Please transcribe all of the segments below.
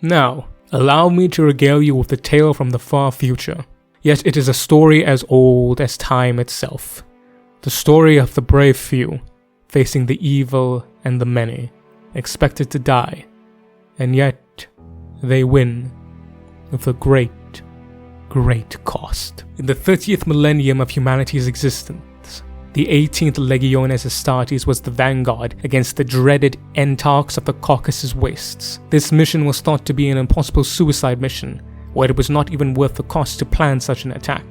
Now, allow me to regale you with a tale from the far future. Yet it is a story as old as time itself. The story of the brave few, facing the evil and the many, expected to die, and yet they win with a great cost. In the 30th millennium of humanity's existence, the 18th Legiones Astartes was the vanguard against the dreaded Entarchs of the Caucasus Wastes. This mission was thought to be an impossible suicide mission, where it was not even worth the cost to plan such an attack,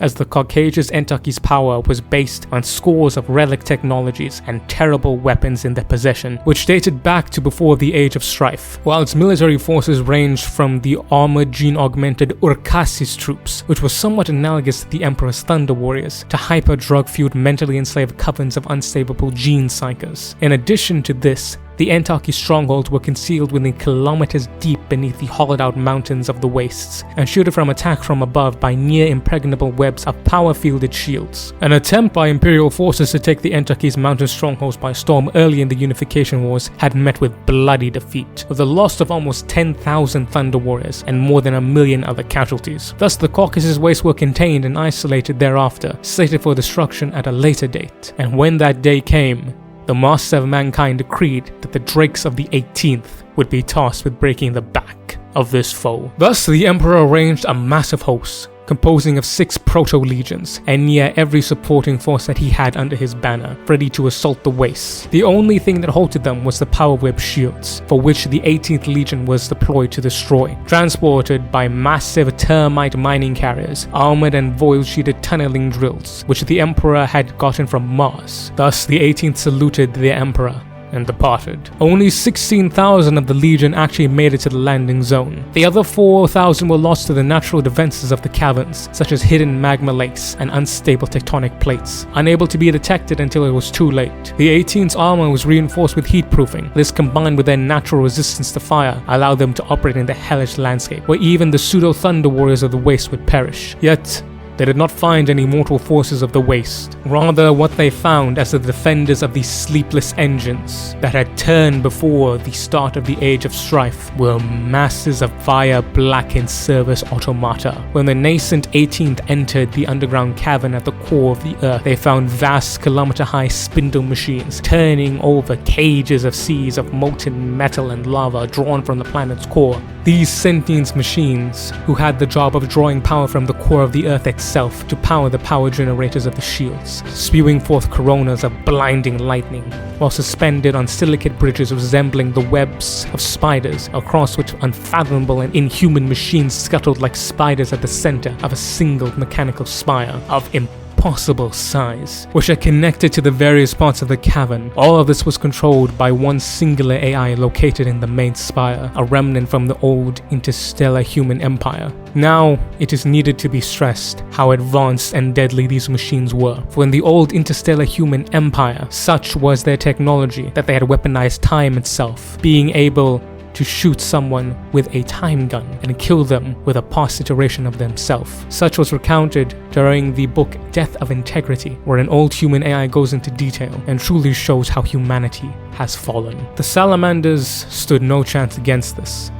as the Caucasus Entarchy's power was based on scores of relic technologies and terrible weapons in their possession, which dated back to before the Age of Strife, while its military forces ranged from the armored gene-augmented Urkasis troops, which was somewhat analogous to the Emperor's Thunder Warriors, to hyper-drug-fueled mentally enslaved covens of unsavable gene psychers. In addition to this, the Entarchy strongholds were concealed within kilometers deep beneath the hollowed-out mountains of the wastes, and shielded from attack from above by near-impregnable webs of power-fielded shields. An attempt by Imperial forces to take the Entarchy's mountain strongholds by storm early in the Unification Wars had met with bloody defeat, with the loss of almost 10,000 Thunder Warriors and more than 1 million other casualties. Thus, the Caucasus Wastes were contained and isolated thereafter, slated for destruction at a later date. And when that day came, the Master of Mankind decreed that the Drakes of the 18th would be tasked with breaking the back of this foe. Thus, the Emperor arranged a massive host, composing of 6 proto-legions, and near every supporting force that he had under his banner, ready to assault the wastes. The only thing that halted them was the power web shields, for which the 18th Legion was deployed to destroy, transported by massive termite mining carriers, armored and void-sheeted tunneling drills, which the Emperor had gotten from Mars. Thus, the 18th saluted the Emperor and departed. Only 16,000 of the Legion actually made it to the landing zone. The other 4,000 were lost to the natural defenses of the caverns, such as hidden magma lakes and unstable tectonic plates, unable to be detected until it was too late. The 18th's armor was reinforced with heatproofing. This, combined with their natural resistance to fire, allowed them to operate in the hellish landscape, where even the pseudo-Thunder Warriors of the Waste would perish. Yet, they did not find any mortal forces of the Waste. Rather, what they found as the defenders of these sleepless engines that had turned before the start of the Age of Strife were masses of fire-blackened service automata. When the nascent 18th entered the underground cavern at the core of the Earth, they found vast kilometer-high spindle machines turning over cages of seas of molten metal and lava drawn from the planet's core. These sentient machines, who had the job of drawing power from the core of the Earth itself to power the power generators of the shields, spewing forth coronas of blinding lightning, while suspended on silicate bridges resembling the webs of spiders, across which unfathomable and inhuman machines scuttled like spiders at the center of a single mechanical spire of impossible size, which are connected to the various parts of the cavern. All of this was controlled by one singular AI located in the main spire, a remnant from the old interstellar human empire. Now, it is needed to be stressed how advanced and deadly these machines were, for in the old interstellar human empire, such was their technology that they had weaponized time itself, being able to shoot someone with a time gun and kill them with a past iteration of themselves. Such was recounted during the book Death of Integrity, where an old human AI goes into detail and truly shows how humanity has fallen. The Salamanders stood no chance against this.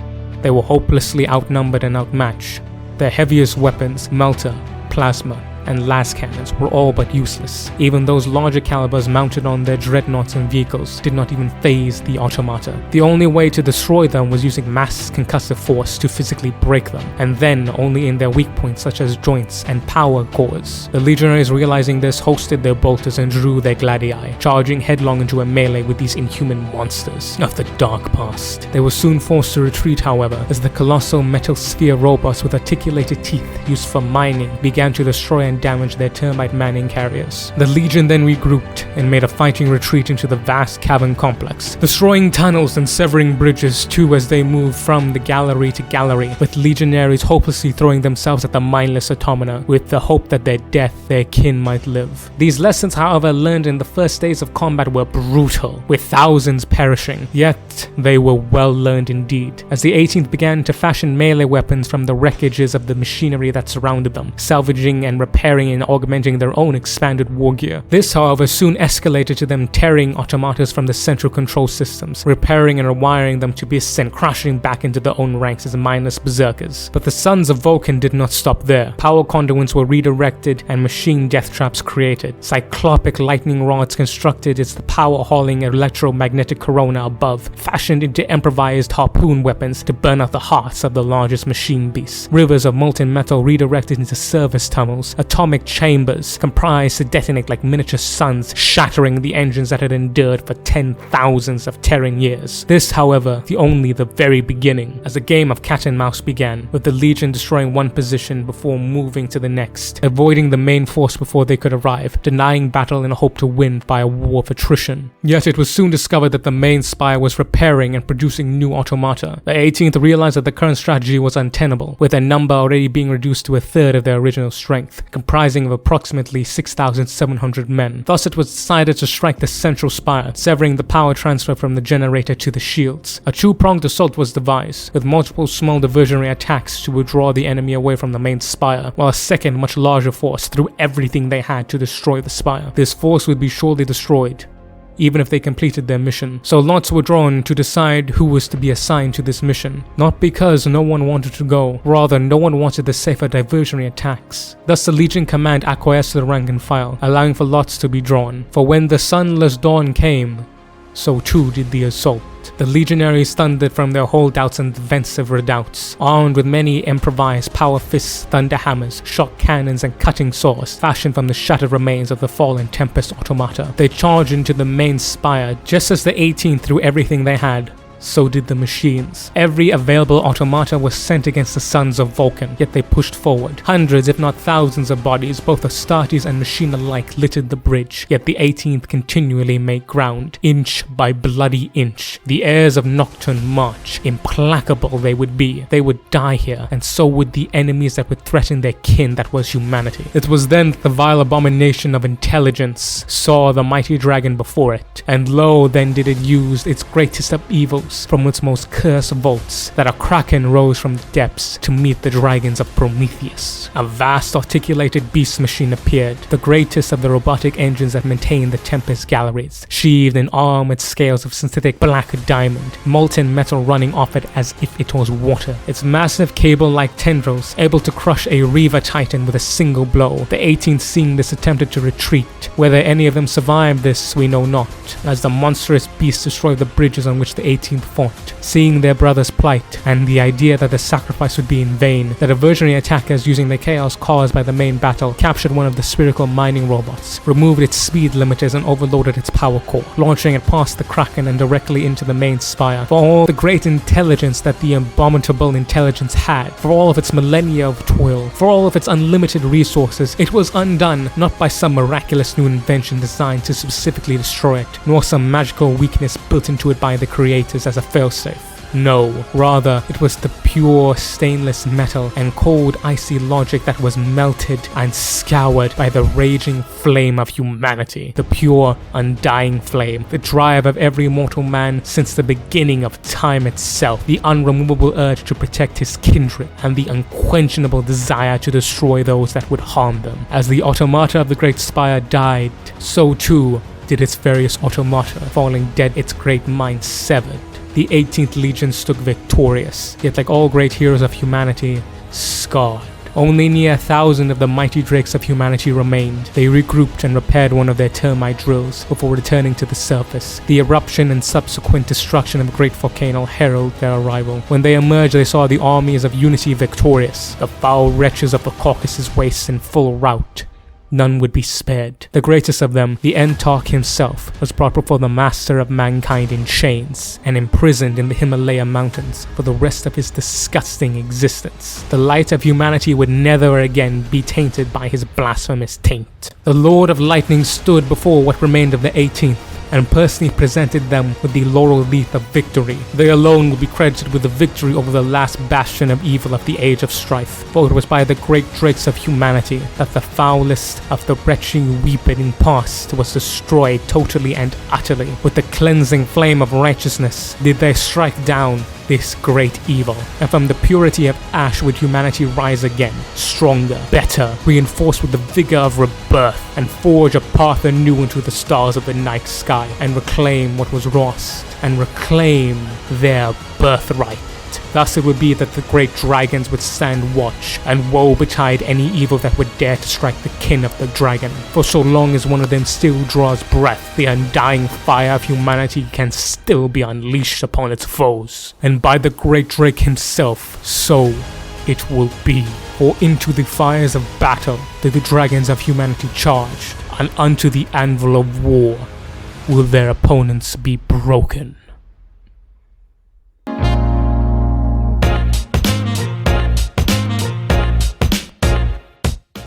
They were hopelessly outnumbered and outmatched. Their heaviest weapons, melter, plasma, and las cannons were all but useless. Even those larger calibers mounted on their dreadnoughts and vehicles did not even phase the automata. The only way to destroy them was using mass concussive force to physically break them, and then only in their weak points such as joints and power cores. The legionaries, realizing this, hosted their bolters and drew their gladii, charging headlong into a melee with these inhuman monsters of the dark past. They were soon forced to retreat, however, as the colossal metal sphere robots with articulated teeth used for mining began to destroy and damage their termite manning carriers. The Legion then regrouped and made a fighting retreat into the vast cavern complex, destroying tunnels and severing bridges too as they moved from the gallery to gallery, with legionaries hopelessly throwing themselves at the mindless automata with the hope that their death their kin might live. These lessons, however, learned in the first days of combat were brutal, with thousands perishing, yet they were well learned indeed, as the 18th began to fashion melee weapons from the wreckages of the machinery that surrounded them, salvaging and repairing repairing and augmenting their own expanded war gear. This, however, soon escalated to them tearing automatas from the central control systems, repairing and rewiring them to be sent crashing back into their own ranks as mindless berserkers. But the sons of Vulcan did not stop there. Power conduits were redirected and machine death traps created. Cyclopic lightning rods constructed as the power-hauling electromagnetic corona above, fashioned into improvised harpoon weapons to burn out the hearts of the largest machine beasts. Rivers of molten metal redirected into service tunnels, atomic chambers comprised to detonate like miniature suns, shattering the engines that had endured for 10,000s of tearing years. This, however, only the very beginning, as a game of cat and mouse began, with the Legion destroying one position before moving to the next, avoiding the main force before they could arrive, denying battle in a hope to win by a war of attrition. Yet it was soon discovered that the main spire was repairing and producing new automata. The 18th realized that the current strategy was untenable, with their number already being reduced to a third of their original strength, comprising of approximately 6,700 men. Thus it was decided to strike the central spire, severing the power transfer from the generator to the shields. A two-pronged assault was devised, with multiple small diversionary attacks to withdraw the enemy away from the main spire, while a second, much larger force threw everything they had to destroy the spire. This force would be surely destroyed, even if they completed their mission. So lots were drawn to decide who was to be assigned to this mission, not because no one wanted to go, rather no one wanted the safer diversionary attacks. Thus the Legion command acquiesced to the rank and file, allowing for lots to be drawn. For when the sunless dawn came, so too did the assault. The legionaries thundered from their holdouts and defensive redoubts, armed with many improvised power fists, thunder hammers, shock cannons, and cutting saws fashioned from the shattered remains of the fallen Tempest automata. They charged into the main spire just as the 18th threw everything they had. So did the machines. Every available automata was sent against the sons of Vulcan, yet they pushed forward. Hundreds, if not thousands of bodies, both Astartes and machine alike, littered the bridge, yet the 18th continually made ground, inch by bloody inch. The heirs of Nocturne march. Implacable they would be. They would die here, and so would the enemies that would threaten their kin, that was humanity. It was then that the vile abomination of intelligence saw the mighty dragon before it, and lo, then did it use its greatest of evils from its most cursed vaults, that a kraken rose from the depths to meet the dragons of Prometheus. A vast articulated beast machine appeared, the greatest of the robotic engines that maintained the Tempest galleries, sheathed in armored scales of synthetic black diamond, molten metal running off it as if it was water, its massive cable-like tendrils able to crush a Reaver Titan with a single blow. The 18th, seeing this, attempted to retreat. Whether any of them survived this, we know not, as the monstrous beast destroyed the bridges on which the 18th fought. Seeing their brother's plight, and the idea that the sacrifice would be in vain, the diversionary attackers, using the chaos caused by the main battle, captured one of the spherical mining robots, removed its speed limiters, and overloaded its power core, launching it past the Kraken and directly into the main spire. For all the great intelligence that the abominable intelligence had, for all of its millennia of toil, for all of its unlimited resources, it was undone, not by some miraculous new invention designed to specifically destroy it, nor some magical weakness built into it by the creators as a failsafe. No, rather, it was the pure stainless metal and cold icy logic that was melted and scoured by the raging flame of humanity, the pure undying flame, the drive of every mortal man since the beginning of time itself, the unremovable urge to protect his kindred, and the unquenchable desire to destroy those that would harm them. As the automata of the Great Spire died, so too did its various automata, falling dead, its great mind severed. The 18th Legion stood victorious, yet like all great heroes of humanity, scarred. Only near 1,000 of the mighty drakes of humanity remained. They regrouped and repaired one of their termite drills before returning to the surface. The eruption and subsequent destruction of the great volcano heralded their arrival. When they emerged, they saw the armies of Unity victorious, the foul wretches of the Caucasus wastes in full rout. None would be spared. The greatest of them, the Entarch himself, was brought before the master of mankind in chains and imprisoned in the Himalaya mountains for the rest of his disgusting existence. The light of humanity would never again be tainted by his blasphemous taint. The Lord of Lightning stood before what remained of the 18th and personally presented them with the laurel wreath of victory. They alone would be credited with the victory over the last bastion of evil of the Age of Strife, for it was by the great drakes of humanity that the foulest of the retching weeping past was destroyed totally and utterly. With the cleansing flame of righteousness did they strike down this great evil, and from the purity of ash would humanity rise again, stronger, better, reinforced with the vigor of rebirth, and forge a path anew into the stars of the night sky, and reclaim what was lost, and reclaim their birthright. Thus it would be that the great dragons would stand watch, and woe betide any evil that would dare to strike the kin of the dragon. For so long as one of them still draws breath, the undying fire of humanity can still be unleashed upon its foes. And by the great Drake himself, so it will be. For into the fires of battle did the dragons of humanity charge, and unto the anvil of war will their opponents be broken.